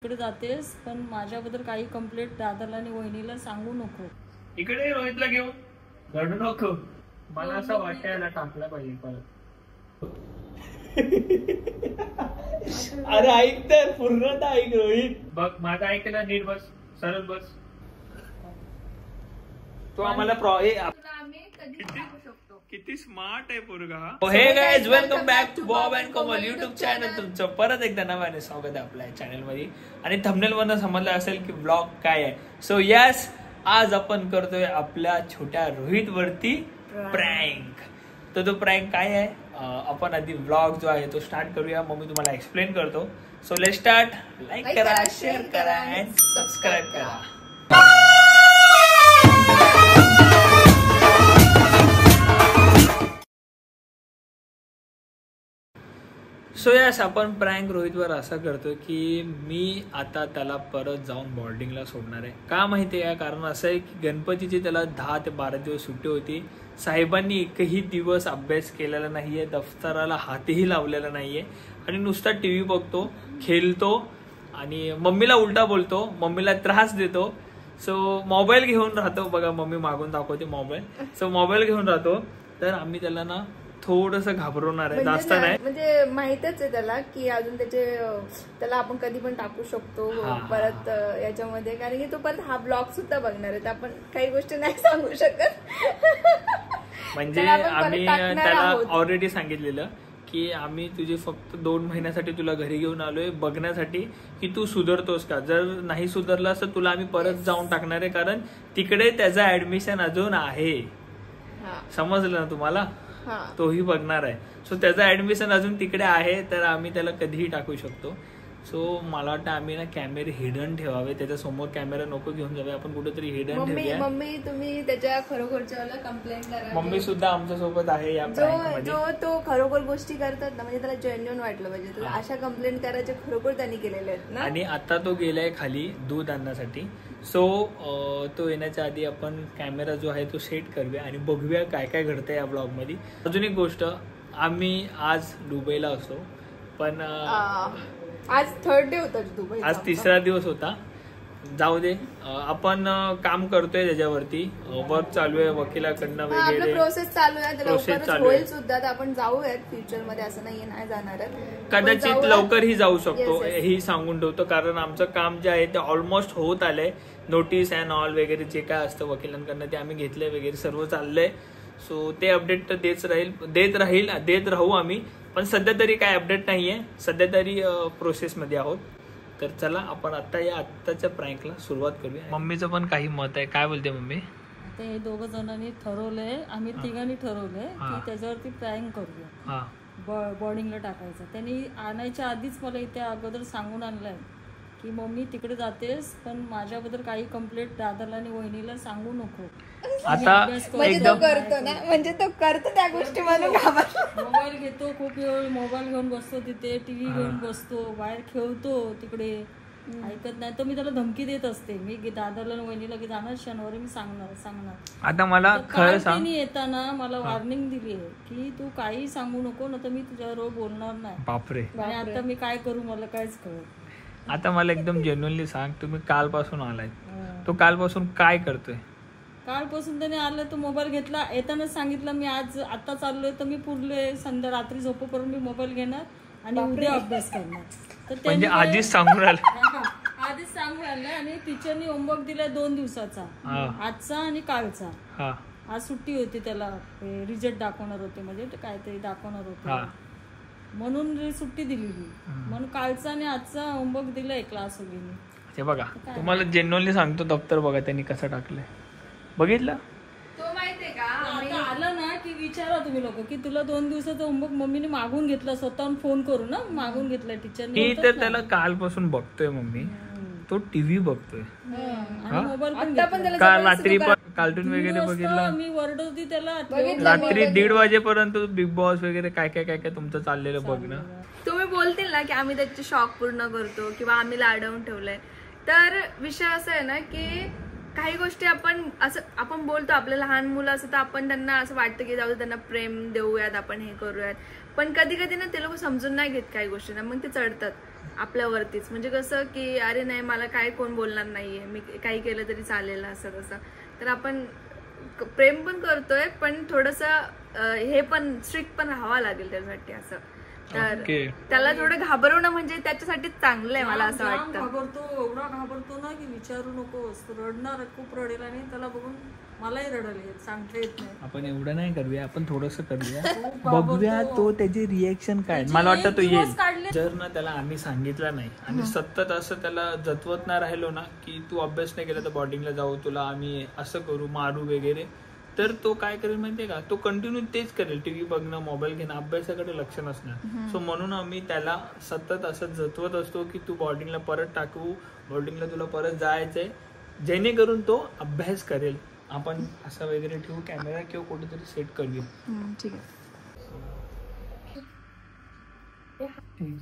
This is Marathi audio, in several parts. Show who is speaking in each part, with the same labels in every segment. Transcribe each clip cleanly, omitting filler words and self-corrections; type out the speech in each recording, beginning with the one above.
Speaker 1: इकडे जातेस पण माझ्याबद्दल काही कंप्लेंट दादाला आणि वहिनीला सांगू नको.
Speaker 2: इकडे रोहितला घेऊन रडू नको. मला असं वाटतं याला टाकला पाहिजे परत.
Speaker 3: अरे ऐक तर पूर्णतः ऐक रोहित.
Speaker 2: बघ माझं ऐकलं नीट बस सरळ बस.
Speaker 3: तो आम्हाला
Speaker 2: किती स्मार्ट आहे पोरगा.
Speaker 3: Hey guys welcome back to Bob and Kamal YouTube channel. तुमचं परत एकदा नव्याने स्वागत आहे आपल्या चॅनल मध्ये. आणि थंबनेल वरनं समजलं असेल की ब्लॉग काय आहे. सो यस, आज आपण करतोय आपल्या छोट्या रोहित वरती प्रँक. तर तो प्रँक काय आहे आपण आधी ब्लॉग जो आहे तो स्टार्ट करूया. मग मी तुम्हाला एक्सप्लेन करतो. So let's start. लाईक करा, शेअर करा अँड सबस्क्राईब करा. सो यस, आपण प्रँक रोहितवर असा करतो की मी आता त्याला परत जाऊन बोर्डिंगला सोडणार आहे. का माहिती आहे? कारण असं आहे की गणपतीची त्याला 10 ते 12 दिवस सुट्टी होती. साहेबांनी एकही दिवस अभ्यास केलेला नाहीये, दफ्तराला हातही लावलेला नाहीये आणि नुसता टीव्ही बघतो, खेळतो आणि मम्मीला उलटा बोलतो, मम्मीला त्रास देतो. सो मोबाईल घेऊन राहतो. बघा मम्मी मागून दाखवते मोबाईल. सो मोबाईल घेऊन राहतो. तर आम्ही त्याला ना थोडस घाबरवणार आहे, जास्त नाही.
Speaker 4: म्हणजे माहितच आहे त्याला की अजून त्याला आपण कधी पण टाकू शकतो परत याच्यामध्ये. कारण की तो परत हा ब्लॉग सुद्धा बघणार आहे. तर आपण काही गोष्टी नाही सांगू शकत.
Speaker 3: म्हणजे आम्ही त्याला ऑलरेडी सांगितलेलं की आम्ही तुझे फक्त 2 महिन्यासाठी तुला घरी घेऊन आलोय बघण्यासाठी की तू सुधारतोस का. जर नाही सुधारलास तर तुला आम्ही परत जाऊन टाकणार आहे. कारण तिकडे त्याचं ऍडमिशन अजून आहे. समजलं ना तुम्हाला? तोही बघणार आहे. सो त्याचं ऍडमिशन अजून तिकडे आहे. तर आम्ही त्याला कधीही टाकू शकतो. सो मला वाटतं आम्ही ना कॅमेरे हिडन ठेवावे. त्याच्या समोर कॅमेरा नको घेऊन जावे, आपण कुठेतरी हिडन ठेवूया.
Speaker 4: मम्मी तुम्ही त्याच्या खरोखरच्या कंप्लेंट करा.
Speaker 3: मम्मी सुद्धा आमच्या सोबत आहे या
Speaker 4: जो तो खरोखर गोष्टी करतात ना, म्हणजे त्याला जेन्युइन वाटलं पाहिजे. अशा कंप्लेंट करायचे खरोखर त्यांनी केलेले आहेत ना.
Speaker 3: आणि आता तो गेलाय खाली दूध आणण्यासाठी. सो तो येण्याच्या आधी आपण कॅमेरा जो आहे तो सेट करूया आणि बघूया काय काय घडतंय या ब्लॉग मध्ये. अजून एक गोष्ट, आम्ही आज दुबईला असो पण
Speaker 4: आज 3rd डे होता दुबई.
Speaker 3: आज 3रा दिवस होता. जाऊ दे, आपण काम करतोय त्याच्यावरती. वर्क चालू आहे वकिलाकडनं वगैरे.
Speaker 4: प्रोसेस चालू आहे, होईल सुद्धा. आपण जाऊयात फ्युचर मध्ये, असं नाहीये नाही जाणार.
Speaker 3: कदाचित लवकरही जाऊ शकतो ही सांगून ठेवतो. कारण आमचं काम जे आहे ते ऑलमोस्ट होत आलंय. नोटीस अँड ऑल वगैरे जे काय असतं वकिलांकडनं ते आम्ही घेतलंय वगैरे, सर्व चाललंय. सो ते अपडेट तर देत राहू आम्ही. पण सध्या तरी काय अपडेट नाहीये, सध्या तरी प्रोसेसमध्ये आहोत. तर चला आपण आत्ताच्या प्रँकला सुरुवात करूया. मम्मीचं पण काही मत आहे. काय बोलते मम्मी?
Speaker 1: ते 2 जणांनी ठरवलंय, आम्ही 3घांनी ठरवलंय की त्याच्यावरती प्रँक करूया. बोर्डिंगला टाकायचं. त्यांनी आणायच्या आधीच मला इथे अगोदर सांगून आणलंय की मम्मी तिकडे जातेस पण माझ्याबद्दल काही कंप्लेंट दादाला आणि वहिनीला सांगू नको.
Speaker 3: आता
Speaker 4: तो करतो ना, म्हणजे तो करतो त्या गोष्टी म्हणून.
Speaker 1: मोबाईल घेतो, खूप वेळ मोबाईल घेऊन बसतो तिथे, टीव्ही घेऊन बसतो, बाहेर खेळतो तिकडे, ऐकत नाही. तर मी त्याला धमकी देत असते. मी दादाला आणि वहिनीला की जाणार शनिवारी मी सांगणार.
Speaker 3: आता मला खरं सांग,
Speaker 1: येताना मला वॉर्निंग दिली आहे की तू काही सांगू नको ना, तर मी तुझ्याबरोबर बोलणार नाही.
Speaker 3: बापरे.
Speaker 1: आणि आता मी काय करू मला काहीच कळत.
Speaker 3: आता मला एकदम जेन्युइनली सांग, तुम्ही कालपासून आलाय, तो कालपासून काय करतोय?
Speaker 1: कालपासून त्याने आलं, तो मोबाईल घेतला. येतानाच सांगितलं मी आता चाललोय, तर मी पुरले संध्या रात्री झोपेपर्यंत मी मोबाईल घेणार आणि उद्या अभ्यास करणार. तर
Speaker 3: म्हणजे आधीच सांगून राहिलं.
Speaker 1: आधीच सांगून राहिलं. आणि टीचरनी होमवर्क दिलाय 2 दिवसाचा, आजचा आणि कालचा. आज सुट्टी होती, त्याला रिझल्ट दाखवणार होते, म्हणजे काहीतरी दाखवणार होते म्हणून सुट्टी दिलेली. म्हणून कालचा आणि आजचा होमवर्क दिलाय क्लास वगैरे.
Speaker 3: हे बघा, तुम्हाला जेन्युइनली सांगतो, दप्तर बघा त्यांनी कसं टाकलंय, बघितलं?
Speaker 4: तो माहितीये का,
Speaker 1: आता आलं ना की विचारा तुम्ही लोक की तुला 2 दिवसाचा होमवर्क मम्मीने मागून घेतला, स्वतःहून फोन करून ना मागून घेतला टीचरने.
Speaker 3: मी तर त्याला कालपासून बघतोय मम्मी, तो टीव्ही बघतोय,
Speaker 1: मोबाईल
Speaker 3: काल रात्री पण कार्टून वगैरे बघितलं.
Speaker 1: मी वरडत होती त्याला,
Speaker 3: रात्री 1:30 वाजेपर्यंत बिग बॉस वगैरे काय काय काय काय तुमचं चाललेलं बघणं.
Speaker 4: तुम्ही बोलतील ना की आम्ही त्याचे शॉक पूर्ण करतो किंवा आम्ही लाडवून ठेवलंय. तर विषय असा आहे ना की काही गोष्टी आपण बोलतो, आपलं लहान मुलं असं तर आपण त्यांना असं वाटतं की जाऊ त्यांना प्रेम देऊयात, आपण हे करूयात. पण कधी कधी ना ते लोक समजून नाही घेत काही गोष्टींना, मग ते चढतात. आपल्यावरतीच. म्हणजे कसं की अरे नाही मला काय कोण बोलणार नाहीये, मी काही केलं तरी चालेल असं तसं. तर आपण प्रेम पण करतोय पण थोडस हे पण स्ट्रिक्ट पण राहावं लागेल त्यासाठी असं. तर त्याला थोडं घाबरवणं म्हणजे त्याच्यासाठी चांगलं आहे मला असं वाटतं.
Speaker 1: घाबरतो, एवढा घाबरतो ना की विचारू नकोस. रडणार, खूप रडेल आणि त्याला बघून मलाही रडले, सांगता येत नाही.
Speaker 3: आपण एवढं नाही करूया, आपण थोडस करूया, बघूया तो त्याची रिएक्शन काय. मला वाटतं तो येईल. जर ना त्याला आम्ही सांगितलं नाही आणि सतत असं त्याला जतवत नाही राहिलो ना की तू अभ्यास नाही केला तर बोर्डिंगला जाऊ, तुला आम्ही असं करू, मारू वगैरे, तर तो काय करेल माहितीये का, तो कंटिन्यू तेच करेल. टीव्ही बघणं, मोबाईल घेणं, अभ्यासाकडे लक्ष नसणार. सो म्हणून आम्ही त्याला सतत असं जतवत असतो की तू बोर्डिंगला परत टाकू, बोर्डिंगला तुला परत जायचंय, जेणेकरून तो अभ्यास करेल. आपण असं वगैरे ठेवू कॅमेरा किंवा कुठेतरी सेट करूया.
Speaker 4: ठीक आहे.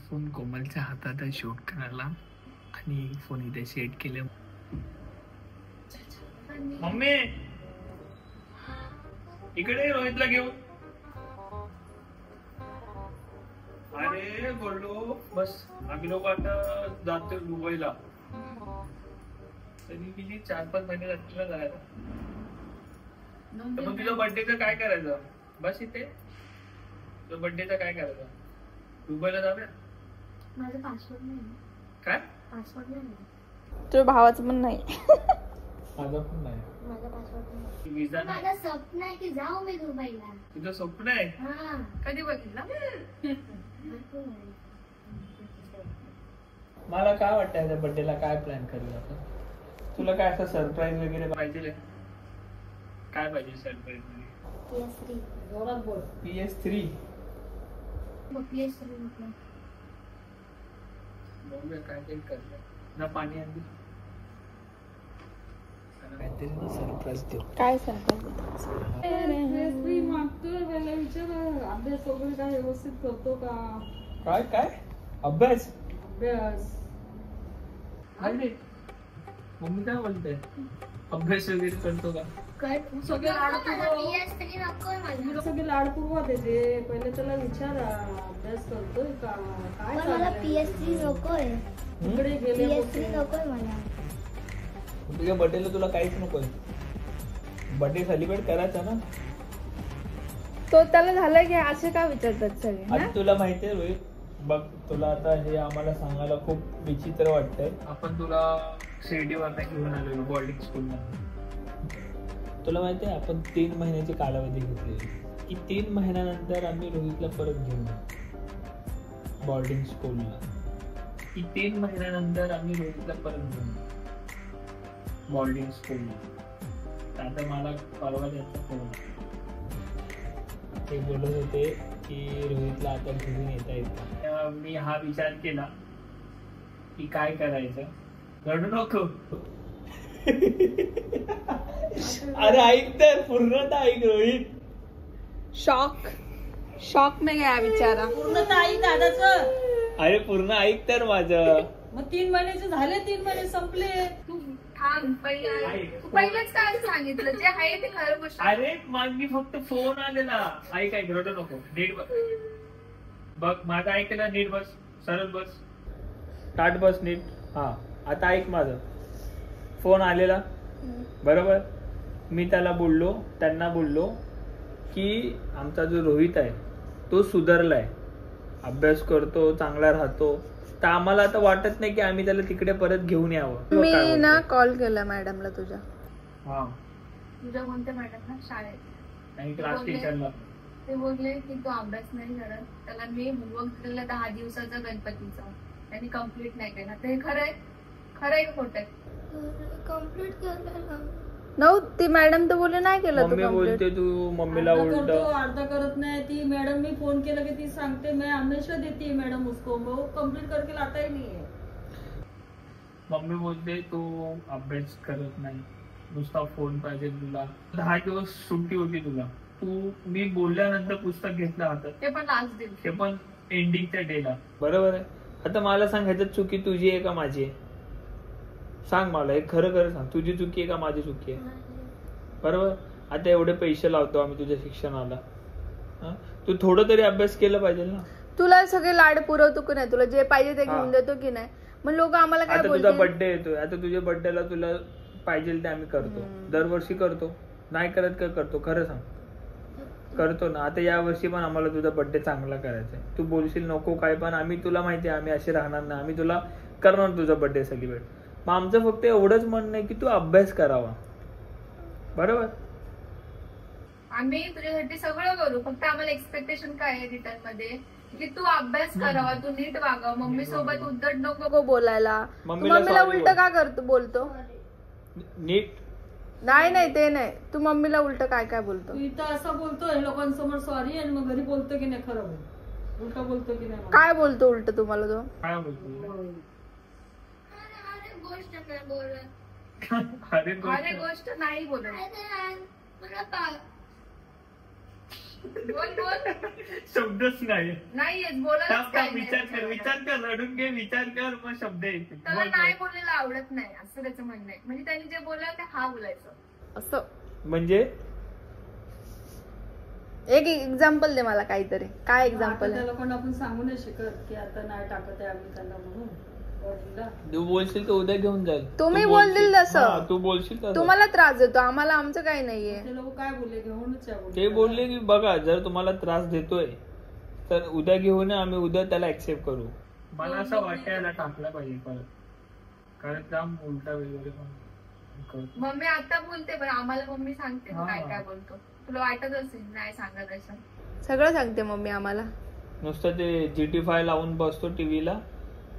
Speaker 3: फोन कोमलच्या हातात आहे शूट करायला आणि फोन इथे सेट केले.
Speaker 2: मम्मी इकडे रोहितला घेऊन. अरे बोललो बस आम्ही लोक आता जातो दुबईला. तरी किती 4-5 महिने जातील ना जायला. तर मग तुझ्या बर्थडेचं काय करायचं? बस इथे तुझ्या बर्थडेचं काय करायचं? दुबईला जाऊया.
Speaker 5: माझा पासपोर्ट नाही.
Speaker 2: काय
Speaker 5: पासपोर्ट नाही.
Speaker 4: तुझ्या भावाचं पण नाही.
Speaker 3: माझा पण नाही.
Speaker 5: माझा पासपोर्ट नाही.
Speaker 2: विजा नाही.
Speaker 5: माझं स्वप्न आहे की जाऊ मी दुबईला.
Speaker 2: तुझं स्वप्न आहे?
Speaker 5: हा.
Speaker 4: कधी बघितलं?
Speaker 3: मला काय वाटतं याच्या बर्थडेला काय प्लॅन करूया आपण? तुला काय असं सरप्राईज वगैरे
Speaker 2: पाहिजे? काय पाहिजे सरप्राईज मध्ये?
Speaker 5: PS3.
Speaker 1: जोरात बोल.
Speaker 3: PS3.
Speaker 5: PS3 म्हटलं.
Speaker 2: बघूया काय काही करूया ना. पाणी आणली
Speaker 3: काहीतरी ना सरप्राईज देऊ.
Speaker 4: काय सांगतो
Speaker 1: मागतोय पहिला विचार, अभ्यास वगैरे काय व्यवस्थित करतो का?
Speaker 3: काय काय अभ्यास?
Speaker 1: अभ्यास
Speaker 2: अरे मम्मी काय बोलते? अभ्यास वगैरे करतो का?
Speaker 1: सगळे
Speaker 5: PS3 नकोय मला.
Speaker 1: सगळे लाडपूर्वा देते. पहिले त्याला विचारा अभ्यास करतोय का, काय
Speaker 5: पण मला
Speaker 1: चाललंय?
Speaker 5: PS3 नकोय.
Speaker 1: इकडे गेले
Speaker 5: PS3 नकोय मला.
Speaker 3: तुझ्या बर्थडेला तुला काहीच नकोय. बर्थडे सेलिब्रेट करायचा ना.
Speaker 4: तो त्याला झालं की असे का विचारतात सगळे ना?
Speaker 3: आता तुला माहितीये रोहित, बघ तुला आता हे आम्हाला सांगायला खूप विचित्र वाटतंय.
Speaker 2: आपण तुला शिर्डीवर घेऊन आलो बोर्डिंग स्कूल मध्ये.
Speaker 3: तुला माहितीये आपण 3 महिन्याची कालावधी घेतलेली की 3 महिन्यानंतर आम्ही रोहितला परत घेऊन बोर्डिंग स्कूलला.
Speaker 2: की 3 महिन्यानंतर आम्ही रोहितला परत घेऊन बोर्डिंग स्कूलला. आता मला परवा त्याचा फोन
Speaker 3: ते बोलत होते की रोहितला आता घेऊन येता येतं.
Speaker 2: मी हा विचार केला की काय करायचं. रडू नको.
Speaker 3: अरे ऐक तर, पूर्णतः ऐक रोहित.
Speaker 4: शॉक में गया बिचारा.
Speaker 1: पूर्ण तर आई दादाचं.
Speaker 3: अरे पूर्ण ऐक तर माझं.
Speaker 1: मग 3 महिन्याचे झाले, 3 महिने संपले.
Speaker 4: तू थांब पहिलेच काय सांगितलं जे आहे ते खरं गोष्ट.
Speaker 2: अरे माझी फक्त फोन आलेला. ऐक ऐक रडू नको. नीट बघ माझं ऐकलं. नीट बस, सरळ बस,
Speaker 3: ताट बस नीट. हा आता ऐक माझं. फोन आलेला बरोबर. मी त्यांना बोललो की आमचा जो रोहित आहे तो सुधारलाय, अभ्यास करतो, चांगला राहतो. तर आम्हाला आता वाटत नाही की आम्ही त्याला तिकडे परत घेऊन यावं.
Speaker 4: मी ना कॉल केला मॅडमला तुझ्या.
Speaker 2: हा
Speaker 5: तुझ्या कोणत्या मॅडम ना शाळेत.
Speaker 2: आणि क्लास टीचरला.
Speaker 5: ते बोलले की तो अभ्यास नाही करत. त्याला मी होमवर्क दिलेला 10 दिवसाचा गणपतीचा, त्यांनी कम्प्लीट नाही केला. ते खरंय का खोटं? कम्प्लीट केलं.
Speaker 4: नऊ ती मॅडम तर बोलले नाही केलं तू
Speaker 3: मम्मी
Speaker 4: कम्प्लीट.
Speaker 3: बोलते तू मम्मीला
Speaker 1: अर्धा
Speaker 3: उलट.
Speaker 1: करतो, अर्धा करत नाही. ती मैडम मी फोन केला की ती सांगते मैं हमेशा देती है मैडम उसको, वो कंप्लीट करके लाता ही नहीं है.
Speaker 2: मम्मी बोलते तू अभ्यास करत नाही, नुसता फोन पाहिजे तुला. 10 दिवस सुट्टी होती तुला. तू मी बोलल्यानंतर पुस्तक घेतलं हातात,
Speaker 5: ते पण लास्ट दिवस.
Speaker 2: ते पण एंडिंगच्या डेला.
Speaker 3: बरोबर आहे. आता मला सांग, ह्याच्यात चुकी तुझी आहे का माझी आहे? सांग मला, एक खरं सांग, तुझी चुकी आहे का माझी चुकी आहे? बरोबर. आता एवढे पैसे लावतो आम्ही तुझ्या शिक्षणाला, तू थोडं तरी अभ्यास केला पाहिजे ना.
Speaker 4: तुला सगळे लाड पुरवतो की नाही, तुला जे पाहिजे ते घेऊन देतो की नाही, मग लोक आम्हाला काय
Speaker 3: आता तुझा
Speaker 4: बोलतील?
Speaker 3: बर्थडे येतोय, आता तुझ्या बर्थडेला तुला पाहिजे ते आम्ही करतो, दरवर्षी करतो, नाही करत का करतो? खरं सांग, करतो ना. आता या वर्षी पण आम्हाला तुझा बर्थडे चांगला करायचा आहे. तू बोलशील नको काय, पण आम्ही तुला माहिती आहे आम्ही असे राहणार नाही, आम्ही तुला करणार तुझा बर्थडे सेलिब्रेट. मग आमचं फक्त एवढंच म्हणणं आहे की तू अभ्यास करावा, बरोबर?
Speaker 5: आम्ही तुझ्यासाठी सगळं करू, फक्त आम्हाला एक्सपेक्टेशन काय आहे रिटर्न मध्ये की तू अभ्यास करावा, तू नीट वागाव, मम्मी सोबत उद्धट नको
Speaker 4: बोलायला. तू
Speaker 3: मम्मीला
Speaker 4: मम्मीला
Speaker 3: sorry
Speaker 4: उलट का करतो बोलतो?
Speaker 3: नीट
Speaker 4: नाही ते नाही, तू मम्मीला उलट काय काय बोलतो?
Speaker 1: तू इथं असं बोलतोय लोकांसमोर सॉरी, आणि मग घरी बोलतो की नाही खरं बोल, उलट बोलतो की नाही?
Speaker 4: काय बोलतो उलट तुम्हाला तो?
Speaker 3: काय बोलतो?
Speaker 5: गोष्ट नाही बोलत,
Speaker 2: अरे
Speaker 5: अरे गोष्ट नाही बोलत. बोल बोल,
Speaker 2: शब्दच नाही.
Speaker 5: नाहीयेच बोलत.
Speaker 2: विचार कर, रडून घे, विचार कर, मग शब्द येतील.
Speaker 5: त्याला नाही बोललेलं आवडत नाही असं त्याचं म्हणणं आहे. म्हणजे त्यांनी जे बोललं ते हा बोलायचं
Speaker 4: असं.
Speaker 3: म्हणजे
Speaker 4: एक एक्झाम्पल दे मला काहीतरी. काय एक्झाम्पल
Speaker 1: त्या
Speaker 4: आहे?
Speaker 1: लोकांना आपण सांगू नाही शकत की आता नाही टाकत आहे आम्ही त्यांना म्हणून बॉडीला.
Speaker 3: तू बोलशील तर उद्या घेऊन जाईल.
Speaker 4: तुम्ही
Speaker 3: तू
Speaker 4: बोलतील
Speaker 3: बोलशील-
Speaker 4: तसं.
Speaker 3: हा, तू बोलशील तसं.
Speaker 4: तुम्हाला त्रास देतो, आम्हाला आमचं काही नाहीये.
Speaker 1: ते लोक काय बोलले, घेऊनच या बोलले.
Speaker 3: ते बोलले की बघा जर तुम्हाला त्रास देतोय तर उद्या घेऊन या, आम्ही उद्या त्याला ऍक्सेप्ट करू.
Speaker 2: मला असं वाटतं याला टाकलं पाहिजे परत, कारण जाम उलटा वगैरे पण करतो.
Speaker 5: मम्मी आता बोलते, पण आम्हाला मम्मी सांगते तू
Speaker 2: हा.
Speaker 5: काय काय बोलतो. तुला वाटत असेल नाही सांगत असं.
Speaker 4: सगळं सांगते मम्मी आम्हाला.
Speaker 3: नुसतं ते GT5 लावून बसतो टीव्हीला,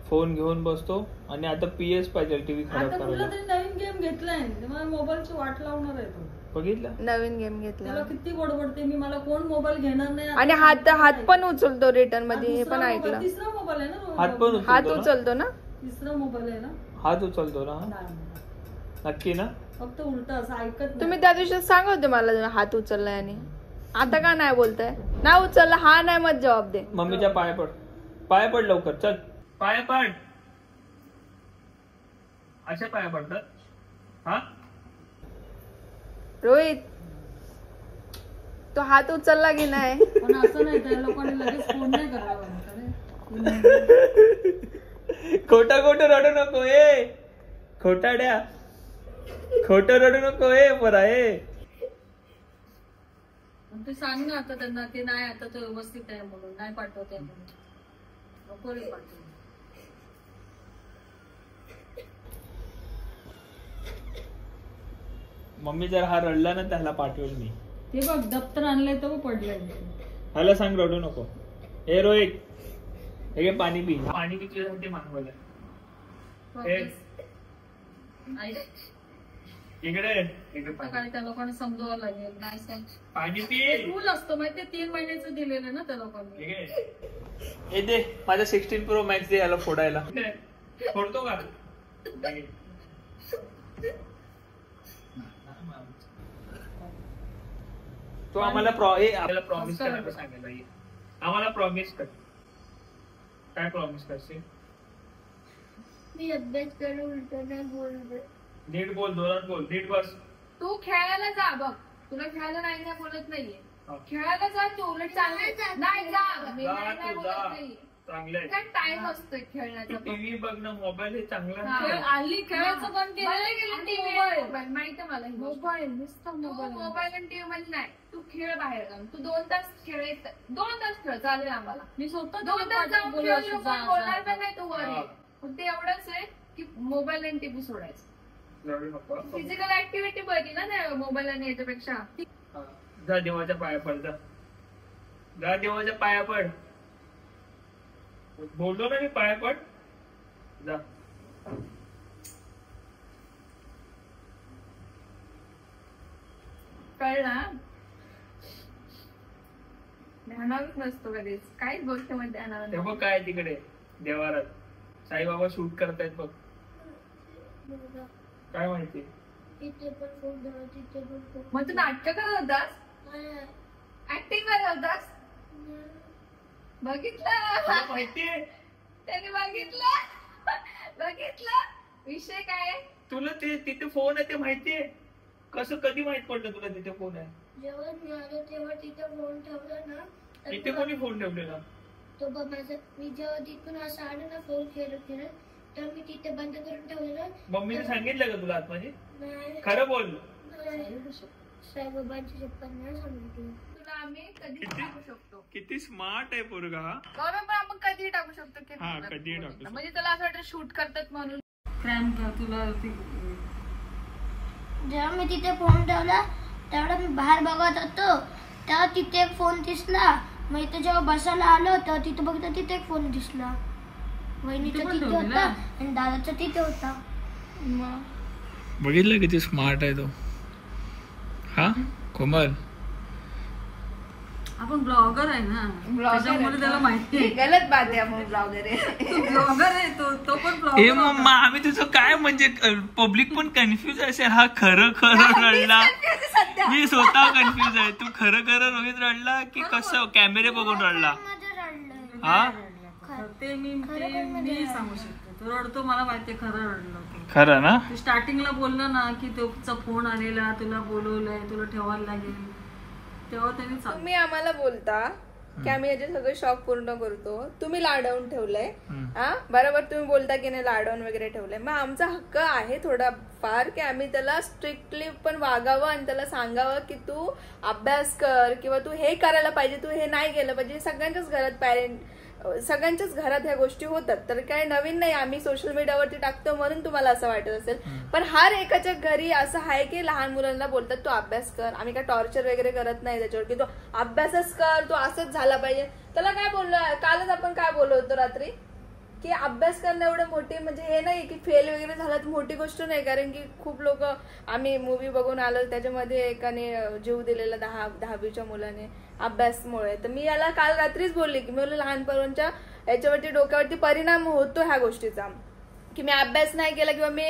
Speaker 3: फोन घेऊन बसतो, आणि आता PS पाहिजे टीव्ही खराब
Speaker 1: आता
Speaker 3: करायला.
Speaker 1: कुठला तरी नवीन गेम घेतलाय, मला मोबाईलची वाट लावणार आहे तो.
Speaker 3: बघितलं?
Speaker 4: नवीन गेम
Speaker 1: त्याला
Speaker 4: घेतला
Speaker 1: किती बडबडते मी, मला कोण मोबाईल घेणार नाही.
Speaker 4: आणि हात पण उचलतो रिटर्न
Speaker 1: हा,
Speaker 4: मध्ये, हे
Speaker 1: दुसरा
Speaker 4: पण
Speaker 1: मोबाईल-
Speaker 4: ऐकलं.
Speaker 1: तिसरा मोबाईल आहे ना,
Speaker 3: हात पण
Speaker 4: हात
Speaker 3: उचलतो ना?
Speaker 4: उचलतो ना?
Speaker 1: तिसरा मोबाईल आहे ना.
Speaker 3: हात उचलतो ना?
Speaker 1: नाही,
Speaker 3: नक्की ना?
Speaker 1: फक्त उलट असं ऐकत नाही.
Speaker 4: तुम्ही त्या दिवशी सांगत होते मला हात उचललाय, आणि आता का नाही बोलताय? नाही उचलला, हा नाही मत जबाब दे.
Speaker 3: मम्मीच्या पाय पड, पाय पड लवकर, चल.
Speaker 2: पाय पड, अशा पाया पडतात. हा,
Speaker 4: रोहित, तो हात उचलला की नाही?
Speaker 1: पण असं नाही, त्या लोकांनी लगेच फोन नाही करावा.
Speaker 3: खोटं रडू नको ए, खोटाड्या, खोटं रडू नको ए परा ए.
Speaker 1: तू सांग ना आता त्यांना, ते नाही आता तो व्यवस्थित आहे म्हणून नाही पाठवते म्हणून, नको रे पाठवू.
Speaker 3: मम्मी जर हा रडला ना त्याला पाठवेल मी.
Speaker 1: ते बघ दप्तर आणलंय तर पडलंय.
Speaker 3: ह्याला सांग रडू नको. ए रोहित, हे घे पाणी पी.
Speaker 2: पाणी पिण्यासाठी मागवलंय. इकडे
Speaker 1: सकाळी त्या लोकांना समजावं लागेल, नाही सांग.
Speaker 2: पाणी पी.
Speaker 1: रूल असतो माहिती, 3 महिन्याचं दिलेलं ना त्या लोकांनी.
Speaker 3: हे दे माझा 16 Pro Max दे याला फोडायला.
Speaker 2: फोडतो का?
Speaker 3: तो आम्हाला
Speaker 2: आपल्याला प्रॉमिस करायला सांगायला ये. आम्हाला प्रॉमिस कर. काय प्रॉमिस करशील?
Speaker 5: मी अभ्यास करू, उलट नाही बोलत.
Speaker 2: नीट बोल, जोरात बोल, नीट बस.
Speaker 5: तू खेळायला जा बघ, तुला खेळायला नाही ना बोलत नाहीये. खेळायला जा तू, उलट चांगले नाही जा. मी नाही बोलत नाही.
Speaker 2: चांगलं
Speaker 5: काय टाइम असतोय खेळण्याचा.
Speaker 2: टीव्ही बघ ना, मोबाईल हे चांगलं
Speaker 5: हा.
Speaker 2: नाही.
Speaker 1: हल्ली खेळायचं बंद केलं.
Speaker 5: मोबाईल माहिती मला, मोबाईल नुसतं मोबाईल आणि टीव्ही मध्ये नाही. तू खेळ बाहेर जाऊन, तू 2 तास खेळायचं, 2 तास खेळ चालेल आम्हाला.
Speaker 1: मी स्वतः
Speaker 5: 2 तास जाऊन
Speaker 1: बोलू
Speaker 5: खेळ,
Speaker 1: असं
Speaker 5: लोक
Speaker 1: जा,
Speaker 5: बोलणार
Speaker 1: जा.
Speaker 5: पण नाही तू वर ये. फक्त एवढंच आहे की मोबाईल आणि टीव्ही सोडायचं.
Speaker 2: रडू नको.
Speaker 5: फिजिकल ऍक्टिव्हिटी बरी ना त्या मोबाईल आणि याच्यापेक्षा.
Speaker 2: जा देवाच्या पाया पड, जा देवाच्या पाया पड. बोललो ना मी, पाया पड जा.
Speaker 5: कळला? ध्यानावरच नसतो कधीच, काहीच गोष्ट मध्ये ध्यानावर
Speaker 2: ते
Speaker 5: नसतो.
Speaker 2: बघ काय तिकडे देवारात साईबाबा शूट करतायत बघ. काय माहिती?
Speaker 5: मग तू नाटक करत होतास, ऍक्टिंग करत होतास.
Speaker 2: तुला
Speaker 5: बघितलं
Speaker 2: माहितीये?
Speaker 5: त्याने बघितलं विषय काय आहे?
Speaker 2: तुला ते तिथे फोन आहे ते माहितीये? कसं कधी माहित पडलं तुला तिथे फोन आहे?
Speaker 6: जेव्हा मी आलो तेव्हा तिथे फोन ठेवला ना, तर
Speaker 2: इथे कोणी फोन ठेवलेला?
Speaker 6: तो माझं मी जेव्हा तिथून असं आलो ना फोन खेळत तर मी तिथे बंद करून ठेवलेलं.
Speaker 2: मम्मीने सांगितलं का तुला आतमध्ये?
Speaker 6: नाही,
Speaker 2: खरं बोल.
Speaker 6: साईबाबांची शपथ नाही सांगितलं.
Speaker 4: तुला आम्ही कधी टाकू शकतो.
Speaker 3: किती स्मार्ट आहे पोरगा हा.
Speaker 4: बरोबर, आपण कधी टाकू शकतो की
Speaker 3: हा, कधीही टाकू शकतो.
Speaker 4: म्हणजे तुला असं वाटतं शूट करतात म्हणून.
Speaker 1: तुला
Speaker 6: जेव्हा मी तिथे फोन ठेवला तेवढा मी बाहेर बघत होतो तेव्हा तिथे एक फोन दिसला. मग इथे जेव्हा बसायला आलो तेव्हा तिथे बघतो तिथे एक फोन दिसला. वहिनीचा तिथे होता आणि दादाचा तिथे होता.
Speaker 3: बघितलं किती स्मार्ट आहे तो. हा कोमल,
Speaker 1: आपण ब्लॉगर आहे ना, त्याच्यामुळे त्याला माहिती आहे.
Speaker 4: गलत बात आहे, मग ब्लॉगर आहे.
Speaker 1: ब्लॉगर आहे तो पण
Speaker 3: ए
Speaker 1: ब्लॉगर.
Speaker 3: मम्मा आम्ही तुझं काय म्हणजे पब्लिक पण कन्फ्युज असेल. हा खरं खरं रडला. मी स्वतः कन्फ्युज आहे. तू खरं खरं रोहित रडला की कसं कॅमेरे बघून रडला? हा
Speaker 1: ते मी सांगू शकते. तो रडतो, मला माहितीये खरं रडलं.
Speaker 3: खरं ना.
Speaker 1: स्टार्टिंगला बोललं ना की तुझा फोन आलेला, तुला बोलवलंय, तुला ठेवायला लागेल, तेव्हा त्यांनी
Speaker 4: तुम्ही आम्हाला बोलता की आम्ही याचे सगळे शॉक पूर्ण करतो. तुम्ही लाडवून ठेवलंय, हा बरोबर. तुम्ही बोलता की नाही लाडवून वगैरे ठेवलंय. मग आमचा हक्क आहे थोडा फार की आम्ही त्याला स्ट्रिक्टली पण वागावं आणि त्याला सांगावं की तू अभ्यास कर किंवा तू हे करायला पाहिजे, तू हे नाही केलं पाहिजे. सगळ्यांच्याच घरात सगळ्यांच्याच घरात ह्या गोष्टी होतात. तर काय नवीन नाही, आम्ही सोशल मीडियावरती टाकतो म्हणून तुम्हाला असं वाटत असेल. पण हर एकाच्या घरी असं आहे की लहान मुलांना बोलतात तू अभ्यास कर. आम्ही काय टॉर्चर वगैरे करत नाही त्याच्यावर की तू अभ्यासच कर, तू असंच झाला पाहिजे. त्याला काय बोललो, कालच आपण काय बोललो होतो रात्री की अभ्यास करणं एवढं मोठी म्हणजे हे नाही की फेल वगैरे झाला तर मोठी गोष्ट नाही. कारण की खूप लोक, आम्ही मूवी बघून आलो त्याच्यामध्ये एकाने जीव दिलेला 10वीच्या मुलाने अभ्यासमुळे. तर मी याला काल रात्रीच बोलली की मी लहानपणाच्या याच्यावरती डोक्यावरती परिणाम होतो ह्या गोष्टीचा की मी अभ्यास नाही केला किंवा मी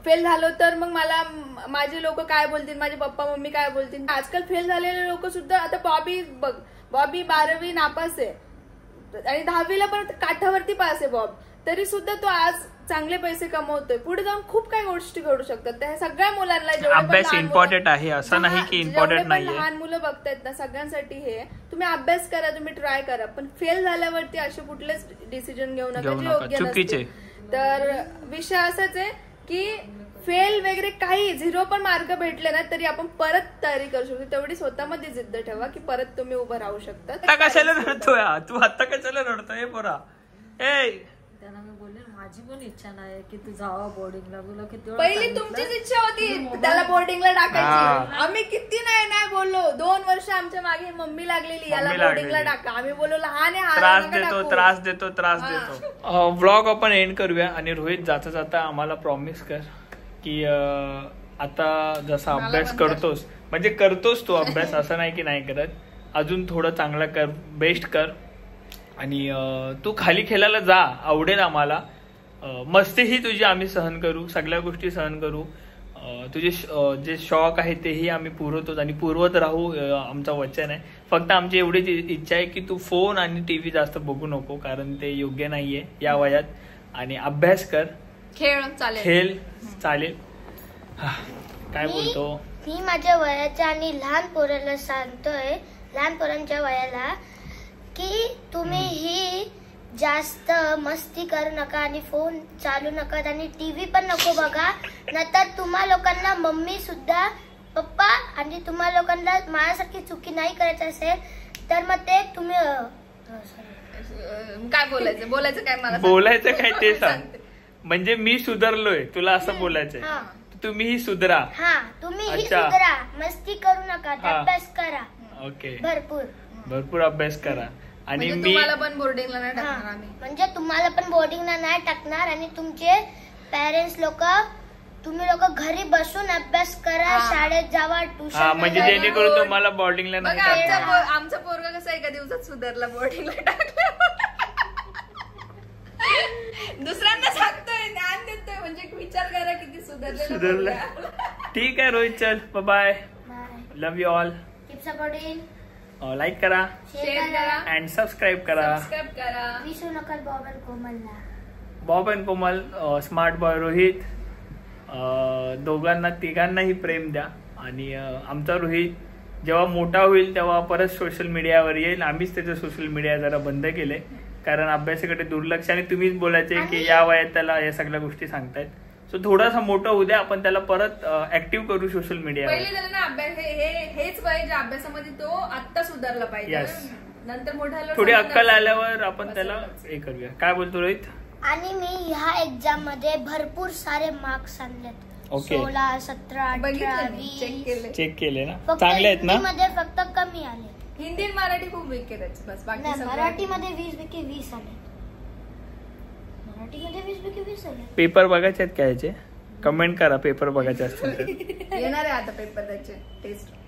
Speaker 4: फेल झालो तर मग मला माझे लोक काय बोलतील, माझे पप्पा मम्मी काय बोलतील. आजकाल फेल झालेले लोक सुद्धा, आता बॉबी 12वी नापास आहे आणि 10वीला पण काठावरती पास आहे बॉब, तरी सुद्धा तो आज चांगले पैसे कमवतोय. पुढे जाऊन खूप काही गोष्टी घडू शकतात. त्या सगळ्या मुलांना
Speaker 3: अभ्यास इम्पॉर्टंट आहे असं नाही की इम्पॉर्टंट नाहीये.
Speaker 4: लहान मुलं बघतायत ना, सगळ्यांसाठी हे तुम्ही अभ्यास करा, तुम्ही ट्राय करा, पण फेल झाल्यावरती असे कुठलेच डिसिजन घेऊ नका जे योग्य नसते. तर विषय असाच आहे की फेल वगैरे काही 0 पण मार्क भेटले ना तरी आपण परत तयारी करू शकतो. तेवढी स्वतःमध्ये जिद्द ठेवा की परत तुम्ही उभं राहू शकता.
Speaker 3: आता कशाला रडतोय तू? आता कशाला रडतोय पोरा?
Speaker 1: त्यांना मी बोलले माझी पण इच्छा नाही की तू जावा बोर्डिंगला. बोला किती
Speaker 4: पहिली तुमचीच इच्छा होती त्याला बोर्डिंगला टाकायची. आम्ही किती नाही बोललो. 2 वर्ष आमच्या मागे मम्मी लागलेली याला बोर्डिंगला टाका. आम्ही बोललो लहान आहे,
Speaker 3: त्रास देतो. व्लॉग आपण एंड करूया. आणि रोहित जाता जाता आम्हाला प्रॉमिस कर की आता जसा अभ्यास करतोस, म्हणजे करतोस तू अभ्यास, असं नाही की नाही करत, अजून थोडं चांगला कर, बेस्ट कर. आणि तू खाली खेळायला जा, आवडेल आम्हाला. मस्तीही तुझी आम्ही सहन करू, सगळ्या गोष्टी सहन करू. तुझे जे शौक आहे तेही आम्ही पुरवतो आणि पुरवत राहू, आमचं वचन आहे. फक्त आमची एवढीच इच्छा आहे की तू फोन आणि TV जास्त बघू नको, कारण ते योग्य नाहीये या वयात. आणि अभ्यास कर, खेळ चालेल. काय बोलतो
Speaker 6: मी माझ्या वयाच्या आणि लहान पोराला सांगतोय, लहान पोरांच्या वयाला, की तुम्ही ही जास्त मस्ती करू नका आणि फोन चालू नका आणि TV पण नको बघा. नंतर तुम्हा लोकांना मम्मी सुद्धा, पप्पा आणि तुम्हा लोकांना माझ्यासारखी चुकी नाही करायची असेल तर मग ते तुम्ही
Speaker 4: काय बोलायचं काय मला
Speaker 3: बोलायचं काय ते सांग. म्हणजे मी सुधारलोय, तुला असं बोलायचंय. तुम्हीही सुधरा.
Speaker 6: तुम्ही सुधरा, मस्ती करू नका, अभ्यास करा.
Speaker 3: ओके,
Speaker 6: भरपूर
Speaker 3: अभ्यास करा. आणि
Speaker 4: तुम्हाला पण बोर्डिंगला नाही टाकणार आम्ही.
Speaker 6: म्हणजे तुम्हाला पण बोर्डिंगला नाही टाकणार आणि तुमचे पेरेंट्स लोक, तुम्ही लोक घरी बसून अभ्यास करा, शाळेत जावा, ट्युशन.
Speaker 3: म्हणजे जेणेकरून तुम्हाला बोर्डिंगला नाही टाकणार.
Speaker 4: आमचा पोरगा कसा एका दिवसात सुधारला बोर्डिंगला टाकला. दुसऱ्यांना सांगतोय, ज्ञान देतोय, म्हणजे विचार करा किती सुधारला.
Speaker 3: ठीक आहे रोहित, चल bye. Love you all.
Speaker 6: Keep supporting.
Speaker 3: Like करा,
Speaker 4: शेअर करा
Speaker 3: अँड सबस्क्राईब करा.
Speaker 6: विसरू नका बॉब अँड कोमलला.
Speaker 3: Bob and Komal, smart boy Rohit, दोघांना तिघांनाही प्रेम द्या. आणि आमचा रोहित जेव्हा मोठा होईल तेव्हा परत सोशल मीडियावर येईल. आम्हीच त्याचं सोशल मीडिया जरा बंद केले, कारण अभ्यासाकडे दुर्लक्ष आणि तुम्हीच बोलायचे की या वयात त्याला या सगळ्या गोष्टी सांगतायत. सो थोडासा मोठा उद्या आपण त्याला परत ऍक्टिव्ह करू सोशल मीडिया.
Speaker 4: पहिले त्याला ना अभ्यास हेच वय जे अभ्यासामध्ये तो आत्ता सुधारला पाहिजे.
Speaker 3: Yes.
Speaker 4: नंतर मोठा
Speaker 3: थोडी अक्कल आल्यावर आपण त्याला हे करूया. काय बोलतो रोहित?
Speaker 6: आणि मी ह्या एक्झाम मध्ये भरपूर सारे मार्क्स आणलेत.
Speaker 3: ओके.
Speaker 6: 16, 17, 18,
Speaker 4: चेक
Speaker 6: 20.
Speaker 4: केले.
Speaker 3: चेक केले ना,
Speaker 6: फक्त
Speaker 3: चांगले आहेत ना?
Speaker 6: हिंदीमध्ये फक्त कमी आले.
Speaker 4: हिंदी आणि मराठी खूप वीक आहे त्याचे, बस बाकी
Speaker 6: नाही,
Speaker 4: सगळं-
Speaker 6: मराठीमध्ये 20 पैकी 20 आले. मराठीमध्ये 20 पैकी 20 आले.
Speaker 3: पेपर बघायचे आहेत काय याचे? कमेंट करा पेपर बघायचे असतील तर.
Speaker 4: येणार आहे आता पेपर त्याचे टेस्ट.